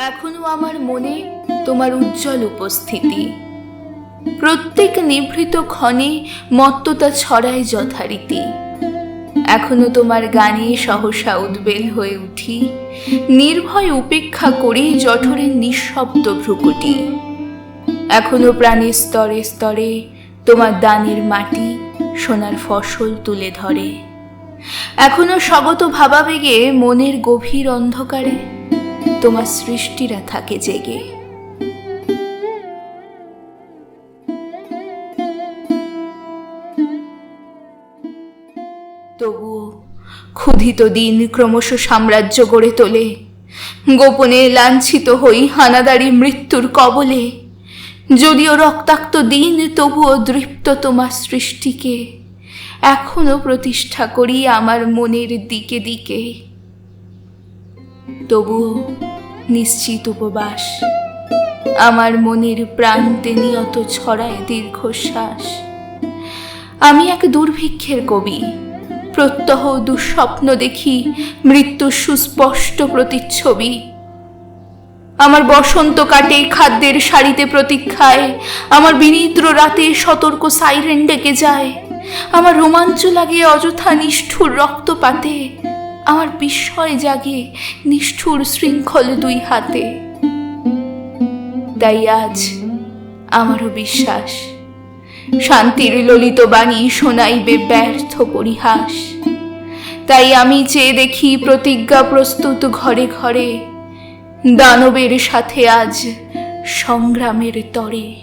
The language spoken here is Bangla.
এখনো আমার মনে তোমার উজ্জ্বল উপস্থিতি, প্রত্যেক নিভৃত ক্ষণে মত্ততা ছড়ায় যথারীতি। এখনো তোমার গানে সহসা উদ্বেল হয়ে উঠি, নির্ভয় উপেক্ষা করি জঠরের নিঃশব্দ ভ্রুকুটি। এখনো প্রাণের স্তরে স্তরে তোমার দানের মাটি সোনার ফসল তুলে ধরে। এখনো স্বগত ভাবাবেগে মনের গভীর অন্ধকারে তোমার সৃষ্টিরা থাকে জেগে। তবুও ক্ষুধিত দিন ক্রমশ সাম্রাজ্য গড়ে তোলে, গোপনে লাঞ্ছিত হই হানাদারি মৃত্যুর কবলে। যদিও রক্তাক্ত দিন তবুও দৃপ্ত তোমার সৃষ্টিকে এখনো প্রতিষ্ঠা করি আমার মনের দিকে দিকে। তবুও নিশ্চিত উপবাস আমার মনের প্রান্তে নিয়ত ছড়ায় দীর্ঘশ্বাস। আমি এক দুর্ভিক্ষের কবি, প্রত্যহ দুঃস্বপ্ন দেখি মৃত্যুর সুস্পষ্ট প্রতিচ্ছবি। আমার বসন্ত কাটে খাদ্যের সারিতে প্রতীক্ষায়, আমার বিনিদ্র রাতে সতর্ক সাইরেন ডেকে যায়। আমার রোমাঞ্চ লাগে অযথা নিষ্ঠুর রক্তপাতে, আমার বিস্ময় জাগে নিষ্ঠুর শৃঙ্খল দুই হাতে। তাই আজ আমারও বিশ্বাস শান্তির ললিত বাণী শোনাইবে ব্যর্থ পরিহাস। তাই আমি চেয়ে দেখি প্রতিজ্ঞা প্রস্তুত ঘরে ঘরে, দানবের সাথে আজ সংগ্রামের তরে।